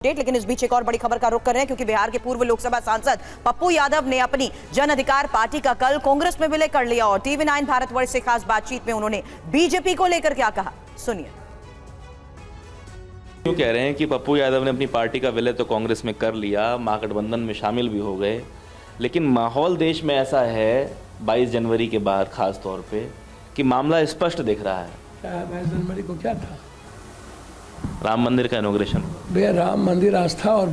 लेकिन इस बीच एक और बड़ी खबर का रुख कर रहे हैं क्योंकि बिहार के पूर्व लोकसभा सांसद पप्पू यादव ने अपनी जन अधिकार पार्टी का कल कांग्रेस में विलय कर लिया और टीवी9 भारतवर्ष से खास बातचीत में उन्होंने बीजेपी को लेकर क्या कहा, सुनिए। क्यों कह रहे हैं कि पप्पू यादव ने अपनी पार्टी का विलय तो कांग्रेस में कर लिया, महागठबंधन में शामिल भी हो गए, लेकिन माहौल देश में ऐसा है 22 जनवरी के बाद खास तौर पे कि मामला स्पष्ट दिख रहा है। 22 जनवरी को क्या था? राम मंदिर का इनॉग्रेशन। भैया राम मंदिर आस्था और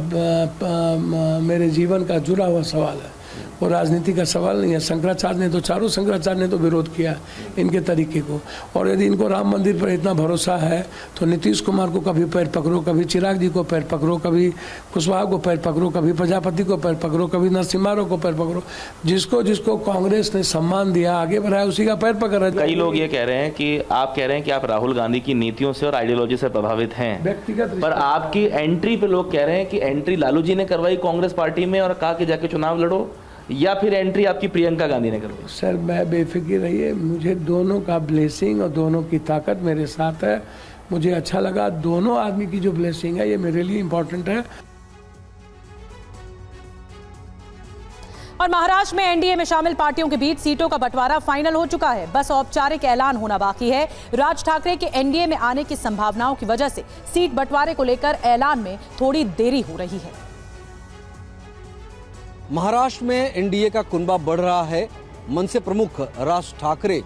मेरे जीवन का जुड़ा हुआ सवाल है, वो राजनीति का सवाल नहीं है। शंकराचार्य ने तो चारों शंकराचार्य ने तो विरोध किया इनके तरीके को, और यदि इनको राम मंदिर पर इतना भरोसा है तो नीतीश कुमार को कभी पैर पकड़ो, कभी चिराग जी को पैर पकड़ो, कभी कुशवाहा को पैर पकड़ो, कभी प्रजापति को पैर पकड़ो, कभी नरसिम्हा राव को पैर पकड़ो। जिसको जिसको कांग्रेस ने सम्मान दिया, आगे बढ़ाया, उसी का पैर पकड़ रहे। कई लोग ये कह रहे हैं कि आप कह रहे हैं कि आप राहुल गांधी की नीतियों से और आइडियोलॉजी से प्रभावित हैं व्यक्तिगत, पर आपकी एंट्री पे लोग कह रहे हैं कि एंट्री लालू जी ने करवाई कांग्रेस पार्टी में और कहा कि जाके चुनाव लड़ो, या फिर एंट्री आपकी प्रियंका गांधी ने करवाई। सर मैं बेफिक्र रहिए, मुझे दोनों का ब्लेसिंग और दोनों की ताकत मेरे साथ है। मुझे अच्छा लगा, दोनों आदमी की जो ब्लेसिंग है ये मेरे लिए इम्पोर्टेंट है। और महाराष्ट्र में एनडीए में शामिल पार्टियों के बीच सीटों का बंटवारा फाइनल हो चुका है, बस औपचारिक ऐलान होना बाकी है। राज ठाकरे के एनडीए में आने की संभावनाओं की वजह से सीट बंटवारे को लेकर ऐलान में थोड़ी देरी हो रही है। महाराष्ट्र में एनडीए का कुनबा बढ़ रहा है। मनसे प्रमुख राज ठाकरे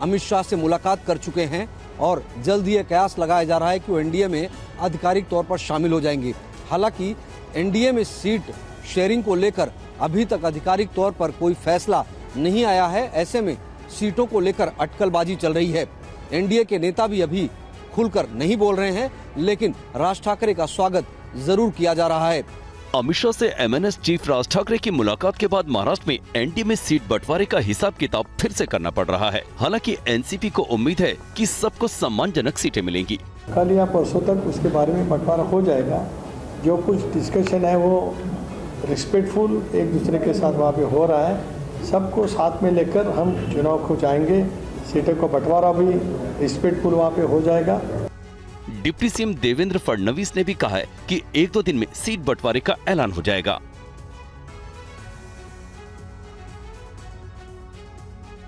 अमित शाह से मुलाकात कर चुके हैं और जल्द ही यह कयास लगाया जा रहा है कि वो एनडीए में आधिकारिक तौर पर शामिल हो जाएंगे। हालांकि एनडीए में सीट शेयरिंग को लेकर अभी तक आधिकारिक तौर पर कोई फैसला नहीं आया है। ऐसे में सीटों को लेकर अटकलबाजी चल रही है। एनडीए के नेता भी अभी खुलकर नहीं बोल रहे हैं, लेकिन राज ठाकरे का स्वागत जरूर किया जा रहा है। अमित शाह से एमएनएस चीफ राज ठाकरे की मुलाकात के बाद महाराष्ट्र में एनडीए में सीट बंटवारे का हिसाब किताब फिर से करना पड़ रहा है। हालांकि एनसीपी को उम्मीद है कि सबको सम्मानजनक सीटें मिलेंगी। कल या परसों तक उसके बारे में बंटवारा हो जाएगा। जो कुछ डिस्कशन है वो रिस्पेक्टफुल एक दूसरे के साथ वहाँ पे हो रहा है। सबको साथ में लेकर हम चुनाव को जाएंगे। सीटों का बंटवारा भी रिस्पेक्टफुल वहाँ पे हो जाएगा। डिप्टी सीएम देवेंद्र फडणवीस ने भी कहा है कि 1-2 दिन में सीट बंटवारे का ऐलान हो जाएगा।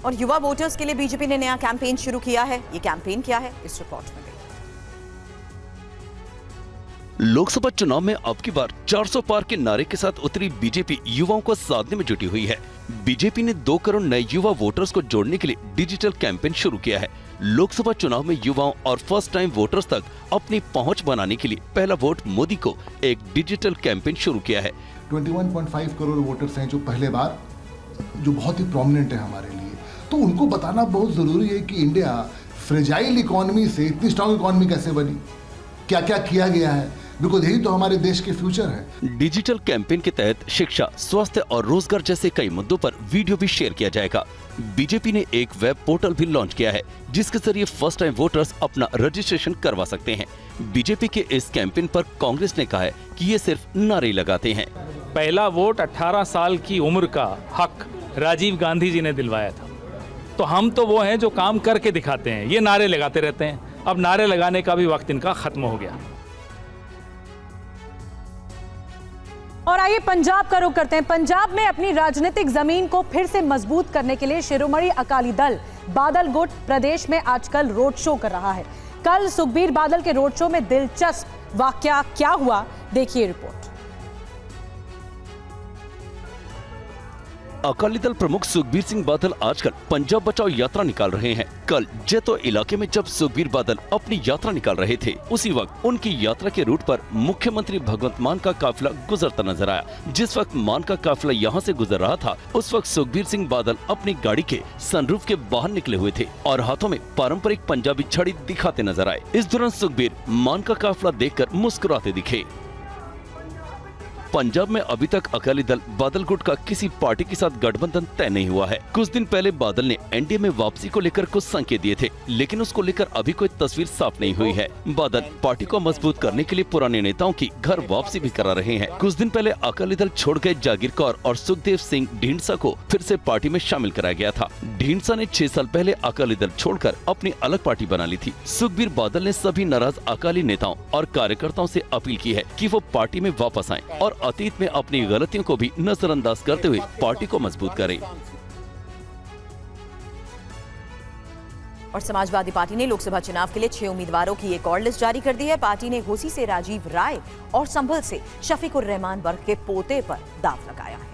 और युवा वोटर्स के लिए बीजेपी ने नया कैंपेन शुरू किया है। ये कैंपेन क्या है, इस रिपोर्ट में लोकसभा चुनाव में अब की बार 400 पार के नारे के साथ उतरी बीजेपी युवाओं को साधने में जुटी हुई है। बीजेपी ने 2 करोड़ नए युवा वोटर्स को जोड़ने के लिए डिजिटल कैंपेन शुरू किया है। लोकसभा चुनाव में युवाओं और फर्स्ट टाइम वोटर्स तक अपनी पहुंच बनाने के लिए पहला वोट मोदी को एक डिजिटल कैंपेन शुरू किया है। 21.5 करोड़ वोटर्स हैं जो पहले बार, जो बहुत ही प्रोमिनेंट है हमारे लिए, तो उनको बताना बहुत जरूरी है कि इंडिया फ्रेजाइल इकोनॉमी से इतनी स्ट्रॉन्ग इकोनॉमी कैसे बनी, क्या क्या किया गया है, बिकॉज़ यही तो हमारे देश के फ्यूचर है। डिजिटल कैंपेन के तहत शिक्षा, स्वास्थ्य और रोजगार जैसे कई मुद्दों पर वीडियो भी शेयर किया जाएगा। बीजेपी ने एक वेब पोर्टल भी लॉन्च किया है जिसके जरिए फर्स्ट टाइम वोटर्स अपना रजिस्ट्रेशन करवा सकते हैं। बीजेपी के इस कैंपेन पर कांग्रेस ने कहा है कि ये सिर्फ नारे लगाते हैं। पहला वोट 18 साल की उम्र का हक राजीव गांधी जी ने दिलवाया था, तो हम तो वो हैं जो काम करके दिखाते हैं, ये नारे लगाते रहते हैं। अब नारे लगाने का भी वक्त इनका खत्म हो गया। और आइए पंजाब का रुख करते हैं। पंजाब में अपनी राजनीतिक जमीन को फिर से मजबूत करने के लिए शिरोमणि अकाली दल बादल गुट प्रदेश में आजकल रोड शो कर रहा है। कल सुखबीर बादल के रोड शो में दिलचस्प वाकया क्या हुआ, देखिए रिपोर्ट। अकाली दल प्रमुख सुखबीर सिंह बादल आजकल पंजाब बचाओ यात्रा निकाल रहे हैं। कल जैतो इलाके में जब सुखबीर बादल अपनी यात्रा निकाल रहे थे, उसी वक्त उनकी यात्रा के रूट पर मुख्यमंत्री भगवंत मान का काफिला गुजरता नजर आया। जिस वक्त मान का काफिला यहाँ से गुजर रहा था, उस वक्त सुखबीर सिंह बादल अपनी गाड़ी के सनरूफ के बाहर निकले हुए थे और हाथों में पारंपरिक पंजाबी छड़ी दिखाते नजर आए। इस दौरान सुखबीर मान का काफिला देखकर मुस्कुराते दिखे। पंजाब में अभी तक अकाली दल बादल गुट का किसी पार्टी के साथ गठबंधन तय नहीं हुआ है। कुछ दिन पहले बादल ने एनडीए में वापसी को लेकर कुछ संकेत दिए थे, लेकिन उसको लेकर अभी कोई तस्वीर साफ नहीं हुई है। बादल पार्टी को मजबूत करने के लिए पुराने नेताओं की घर वापसी भी करा रहे हैं। कुछ दिन पहले अकाली दल छोड़ गए जागीर कौर और सुखदेव सिंह ढींढसा को फिर से पार्टी में शामिल कराया गया था। ढींढसा ने 6 साल पहले अकाली दल छोड़कर अपनी अलग पार्टी बना ली थी। सुखबीर बादल ने सभी नाराज अकाली नेताओं और कार्यकर्ताओं से अपील की है कि वो पार्टी में वापस आएं और अतीत में अपनी गलतियों को भी नजरअंदाज करते हुए पार्टी को मजबूत करें। और समाजवादी पार्टी ने लोकसभा चुनाव के लिए 6 उम्मीदवारों की एक और लिस्ट जारी कर दी है। पार्टी ने घोसी से राजीव राय और संभल से शफीकुर रहमान बर्क के पोते पर दाव लगाया है।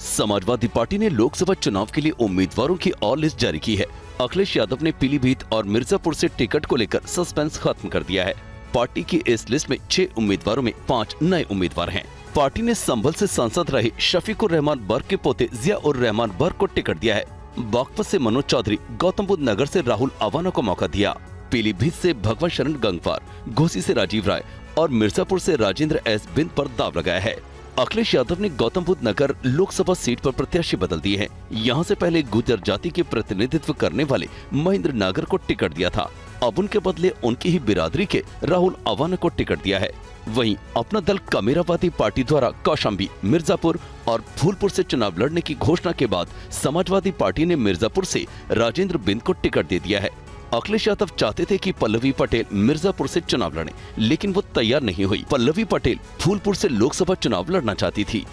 समाजवादी पार्टी ने लोकसभा चुनाव के लिए उम्मीदवारों की और लिस्ट जारी की है। अखिलेश यादव ने पीलीभीत और मिर्जापुर से टिकट को लेकर सस्पेंस खत्म कर दिया है। पार्टी की इस लिस्ट में 6 उम्मीदवारों में 5 नए उम्मीदवार हैं। पार्टी ने संभल से सांसद रहे शफीकुर रहमान बर्क के पोते जिया उर रहमान बर्क को टिकट दिया है। बागपत से मनोज चौधरी, गौतम बुद्ध नगर से राहुल अवाना को मौका दिया। पीलीभीत से भगवान शरण गंगवार, घोसी से राजीव राय और मिर्जापुर से राजेंद्र एस बिंद पर दाव लगाया है। अखिलेश यादव ने गौतम बुद्ध नगर लोकसभा सीट पर प्रत्याशी बदल दिए हैं। यहां से पहले गुर्जर जाति के प्रतिनिधित्व करने वाले महेंद्र नागर को टिकट दिया था। अब उनके बदले उनकी ही बिरादरी के राहुल अवाना को टिकट दिया है। वहीं अपना दल कमेरावादी पार्टी द्वारा कौशाम्बी, मिर्जापुर और फूलपुर से चुनाव लड़ने की घोषणा के बाद समाजवादी पार्टी ने मिर्जापुर से राजेंद्र बिंद को टिकट दे दिया है। अखिलेश यादव चाहते थे कि पल्लवी पटेल मिर्जापुर से चुनाव लड़ें, लेकिन वो तैयार नहीं हुई। पल्लवी पटेल फूलपुर से लोकसभा चुनाव लड़ना चाहती थी।